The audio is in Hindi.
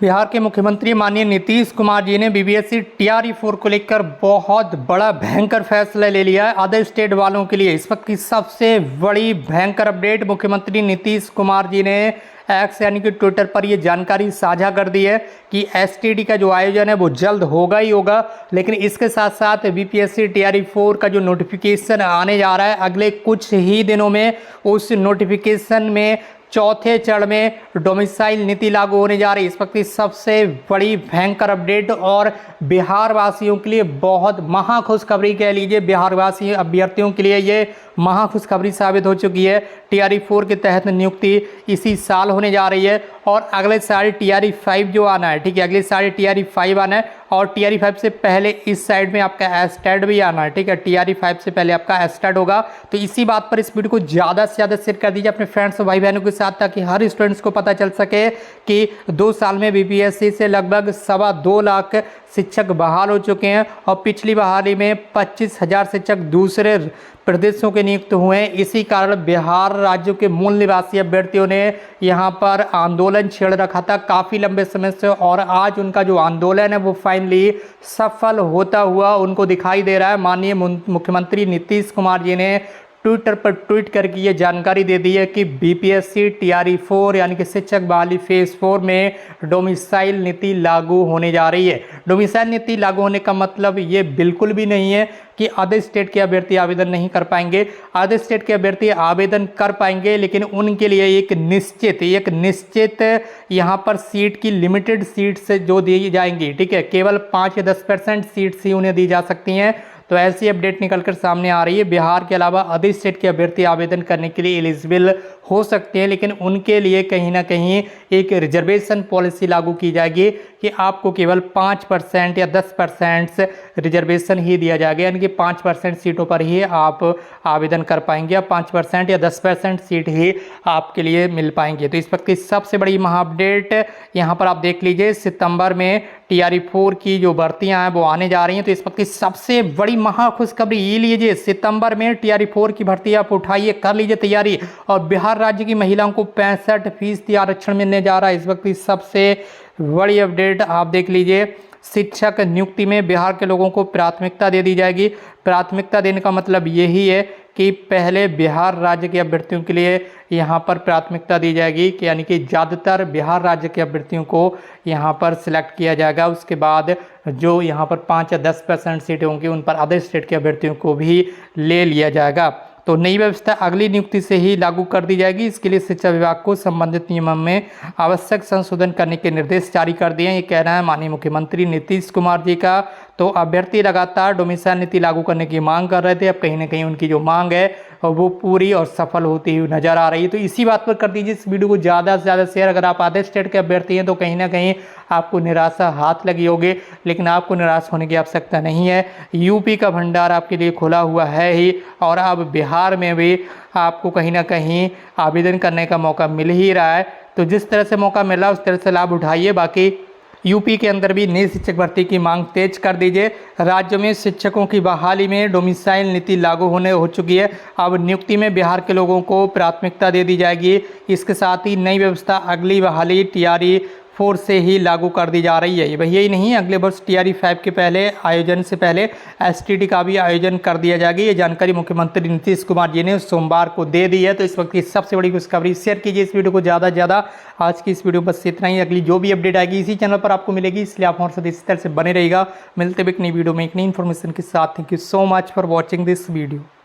बिहार के मुख्यमंत्री माननीय नीतीश कुमार जी ने बीपीएससी टीआरई 4 को लेकर बहुत बड़ा भयंकर फैसला ले लिया है अदर स्टेट वालों के लिए। इस वक्त की सबसे बड़ी भयंकर अपडेट मुख्यमंत्री नीतीश कुमार जी ने एक्स यानी कि ट्विटर पर ये जानकारी साझा कर दी है कि एसटीडी का जो आयोजन है वो जल्द होगा ही होगा। लेकिन इसके साथ साथ बीपीएससी टीआरई 4 का जो नोटिफिकेशन आने जा रहा है अगले कुछ ही दिनों में, उस नोटिफिकेशन में चौथे चरण में डोमिसाइल नीति लागू होने जा रही है। इस वक्त की सबसे बड़ी भयंकर अपडेट और बिहार वासियों के लिए बहुत महा खुशखबरी कह लीजिए, बिहार वासी अभ्यर्थियों के लिए ये महा खुशखबरी साबित हो चुकी है। टीआरई 4 के तहत नियुक्ति इसी साल होने जा रही है और अगले साल टीआरई 5 जो आना है, ठीक है, अगले साल टीआरई 5 आना है और टीआरई 5 से पहले इस साइड में आपका एस्टेट भी आना है, ठीक है, टीआरई 5 से पहले आपका एस्टेट होगा। तो इसी बात पर इस वीडियो को ज़्यादा से ज़्यादा शेयर कर दीजिए अपने फ्रेंड्स और भाई बहनों के साथ, ताकि हर स्टूडेंट्स को पता चल सके कि 2 साल में बीपीएससी से लगभग 2.25 लाख शिक्षक बहाल हो चुके हैं और पिछली बहाली में 25,000 शिक्षक दूसरे प्रदेशों के नियुक्त हुए हैं। इसी कारण बिहार राज्य के मूल निवासी अभ्यर्थियों ने यहाँ पर आंदोलन छेड़ रखा था काफ़ी लंबे समय से और आज उनका जो आंदोलन है वो फाइनली सफल होता हुआ उनको दिखाई दे रहा है। माननीय मुख्यमंत्री नीतीश कुमार जी ने ट्विटर पर ट्वीट करके ये जानकारी दे दी है कि बीपीएससी टीआरई 4 यानी कि शिक्षक बहाली फेज 4 में डोमिसाइल नीति लागू होने जा रही है। डोमिसाइल नीति लागू होने का मतलब ये बिल्कुल भी नहीं है कि अदर स्टेट के अभ्यर्थी आवेदन नहीं कर पाएंगे। अदर स्टेट के अभ्यर्थी आवेदन कर पाएंगे, लेकिन उनके लिए एक निश्चित यहाँ पर सीट की लिमिटेड सीट्स जो दी जाएंगी, ठीक है, केवल 5 या 10% सीट्स ही उन्हें दी जा सकती हैं। तो ऐसी अपडेट निकलकर सामने आ रही है। बिहार के अलावा अदर स्टेट के अभ्यर्थी आवेदन करने के लिए एलिजिबल हो सकते हैं, लेकिन उनके लिए कहीं ना कहीं एक रिजर्वेशन पॉलिसी लागू की जाएगी कि आपको केवल 5% या 10% रिजर्वेशन ही दिया जाएगा, यानी कि 5% सीटों पर ही आप आवेदन कर पाएंगे या 5% या 10% सीट ही आपके लिए मिल पाएंगे। तो इस वक्त की सबसे बड़ी महा अपडेट यहाँ पर आप देख लीजिए, सितंबर में टीआरई 4 की जो भर्तियां हैं वो आने जा रही हैं। तो इस वक्त की सबसे बड़ी महा खुशखबरी ये लीजिए, सितंबर में टीआरई 4 की भर्ती आप उठाइए, कर लीजिए तैयारी और बिहार राज्य की महिलाओं को 65% आरक्षण मिलने जा रहा है। इस वक्त की सबसे बड़ी अपडेट आप देख लीजिए, शिक्षक नियुक्ति में बिहार के लोगों को प्राथमिकता दे दी जाएगी। प्राथमिकता देने का मतलब यही है कि पहले बिहार राज्य के अभ्यर्थियों के लिए यहाँ पर प्राथमिकता दी जाएगी, कि यानी कि ज़्यादातर बिहार राज्य के अभ्यर्थियों को यहाँ पर सिलेक्ट किया जाएगा। उसके बाद जो यहाँ पर 5 या 10% सीटें होंगी उन पर अदर स्टेट के अभ्यर्थियों को भी ले लिया जाएगा। तो नई व्यवस्था अगली नियुक्ति से ही लागू कर दी जाएगी। इसके लिए शिक्षा विभाग को संबंधित नियमों में आवश्यक संशोधन करने के निर्देश जारी कर दिए हैं। ये कहना है माननीय मुख्यमंत्री नीतीश कुमार जी का। तो अभ्यर्थी लगातार डोमिसाइल नीति लागू करने की मांग कर रहे थे, अब कहीं ना कहीं उनकी जो मांग है वो पूरी और सफल होती हुई नजर आ रही है। तो इसी बात पर कर दीजिए इस वीडियो को ज़्यादा से ज़्यादा शेयर। अगर आप अदर स्टेट के अभ्यर्थी हैं तो कहीं ना कहीं आपको निराशा हाथ लगी होगी, लेकिन आपको निराश होने की आवश्यकता नहीं है। यूपी का भंडार आपके लिए खुला हुआ है ही और अब बिहार में भी आपको कहीं ना कहीं आवेदन करने का मौका मिल ही रहा है। तो जिस तरह से मौका मिला उस तरह से लाभ उठाइए। बाकी यूपी के अंदर भी नई शिक्षक भर्ती की मांग तेज कर दीजिए। राज्य में शिक्षकों की बहाली में डोमिसाइल नीति लागू होने हो चुकी है। अब नियुक्ति में बिहार के लोगों को प्राथमिकता दे दी जाएगी। इसके साथ ही नई व्यवस्था अगली बहाली टीआरई 4 से ही लागू कर दी जा रही है। वही यही नहीं, अगले वर्ष टीआरई 5 के पहले आयोजन से पहले एसटीडी का भी आयोजन कर दिया जाएगा। ये जानकारी मुख्यमंत्री नीतीश कुमार जी ने सोमवार को दे दी है। तो इस वक्त की सबसे बड़ी खुशखबरी, शेयर कीजिए इस वीडियो को ज़्यादा से ज़्यादा। आज की इस वीडियो बस इतना ही। अगली जो भी अपडेट आएगी इसी चैनल पर आपको मिलेगी, इसलिए आप हमारे साथ इसी तरह से बने रहेगा। मिलते भी एक नई वीडियो में एक नई इन्फॉर्मेशन के साथ। Thank you so much for watching this video.